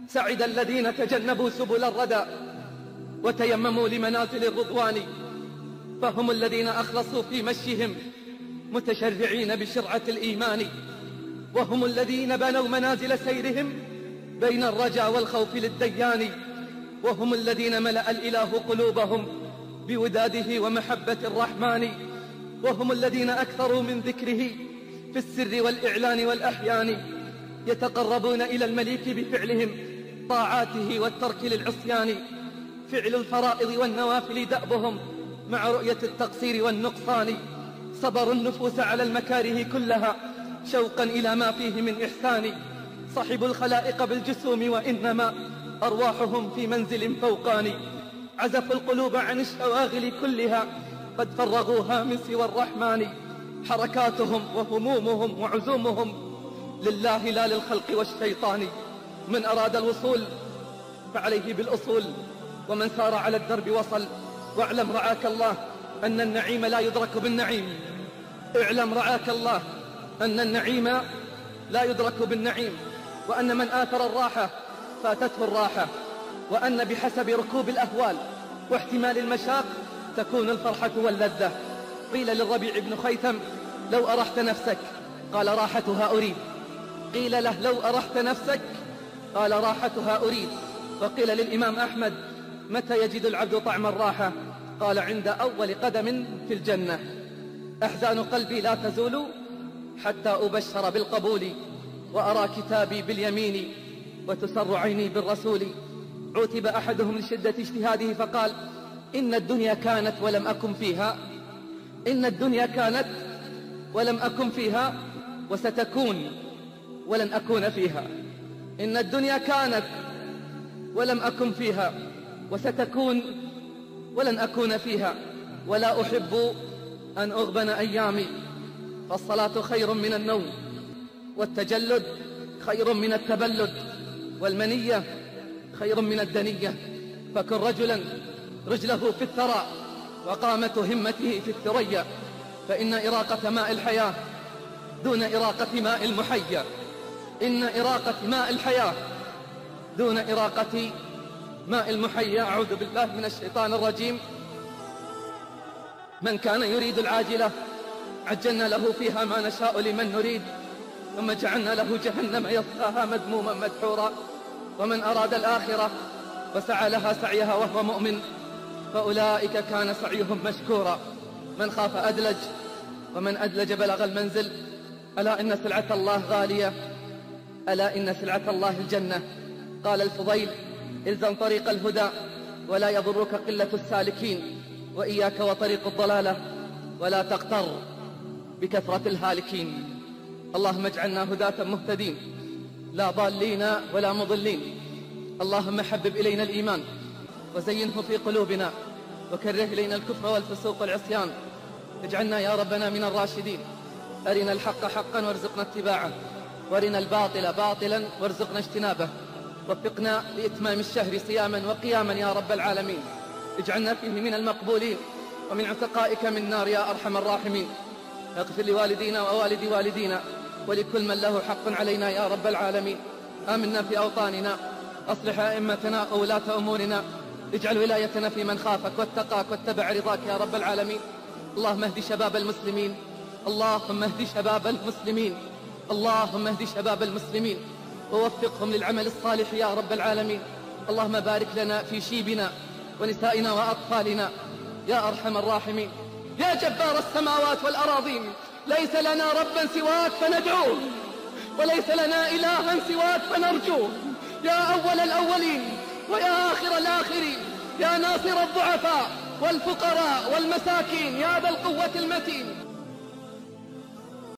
سعد الذين تجنبوا سبل الردى وتيمموا لمنازل الرضوان، فهم الذين أخلصوا في مشيهم متشرعين بشرعة الإيمان، وهم الذين بنوا منازل سيرهم بين الرجا والخوف للديان، وهم الذين ملأ الإله قلوبهم بوداده ومحبة الرحمن، وهم الذين أكثروا من ذكره في السر والإعلان والأحيان، يتقربون إلى المليك بفعلهم طاعاته والترك للعصيان، فعل الفرائض والنوافل دأبهم مع رؤية التقصير والنقصان، صبروا النفوس على المكاره كلها شوقا إلى ما فيه من إحسان، صحبوا الخلائق بالجسوم وإنما أرواحهم في منزل فوقاني، عزفوا القلوب عن الشواغل كلها قد فرغوها من سوى الرحمن، حركاتهم وهمومهم وعزومهم لله لا للخلق والشيطان، من أراد الوصول فعليه بالأصول، ومن سار على الدرب وصل، واعلم رعاك الله أن النعيم لا يدرك بالنعيم، اعلم رعاك الله أن النعيم لا يدرك بالنعيم، وأن من آثر الراحة فاتته الراحة، وأن بحسب ركوب الأهوال واحتمال المشاق تكون الفرحة واللذة. قيل للربيع بن خيثم لو أرحت نفسك، قال راحتها أريد. قيل له لو أرحت نفسك، قال راحتها أريد. وقيل للإمام أحمد متى يجد العبد طعم الراحة، قال عند أول قدم في الجنة. أحزان قلبي لا تزول حتى أبشر بالقبول، وأرى كتابي باليمين وتسر عيني بالرسول. عوتب أحدهم لشدة اجتهاده فقال إن الدنيا كانت ولم أكن فيها، إن الدنيا كانت ولم أكن فيها وستكون ولن أكون فيها، إن الدنيا كانت ولم أكن فيها وستكون ولن أكون فيها، ولا أحب أن أغبن أيامي، فالصلاة خير من النوم، والتجلد خير من التبلد، والمنية خير من الدنية، فكن رجلا رجله في الثرى وقامة همته في الثريا، فإن إراقة ماء الحياة دون إراقة ماء المحيا، إن إراقة ماء الحياة دون إراقة ماء المحيا. أعوذ بالله من الشيطان الرجيم. من كان يريد العاجلة عجلنا له فيها ما نشاء لمن نريد، ثم جعلنا له جهنم يصلاها مذموما مدحورا. ومن أراد الآخرة وسعى لها سعيها وهو مؤمن فأولئك كان سعيهم مشكورا. من خاف أدلج، ومن أدلج بلغ المنزل. ألا إن سلعة الله غالية، ألا إن سلعة الله الجنة. قال الفضيل إلزم طريق الهدى ولا يضرك قلة السالكين، وإياك وطريق الضلالة ولا تغتر بكثرة الهالكين. اللهم اجعلنا هداة مهتدين لا ضالين ولا مضلين. اللهم حبب إلينا الإيمان وزينه في قلوبنا، وكره إلينا الكفر والفسوق والعصيان. اجعلنا يا ربنا من الراشدين. أرنا الحق حقا وارزقنا اتباعه، وارنا الباطل باطلا وارزقنا اجتنابه. وفقنا لإتمام الشهر صياما وقياما يا رب العالمين. اجعلنا فيه من المقبولين ومن عتقائك من نار يا أرحم الراحمين. اغفر لوالدينا ووالد والدينا ولكل من له حق علينا يا رب العالمين. آمنا في أوطاننا، أصلح أئمتنا وولاة أمورنا، اجعل ولايتنا في من خافك واتقاك واتبع رضاك يا رب العالمين. اللهم اهد شباب المسلمين، اللهم اهد شباب المسلمين، اللهم اهد شباب المسلمين ووفقهم للعمل الصالح يا رب العالمين. اللهم بارك لنا في شيبنا ونسائنا وأطفالنا يا أرحم الراحمين. يا جبار السماوات والأراضين، ليس لنا ربا سواك فندعوه، وليس لنا إلها سواك فنرجوه. يا أول الأولين ويا آخر الآخرين، يا ناصر الضعفاء والفقراء والمساكين، يا ذا القوة المتين.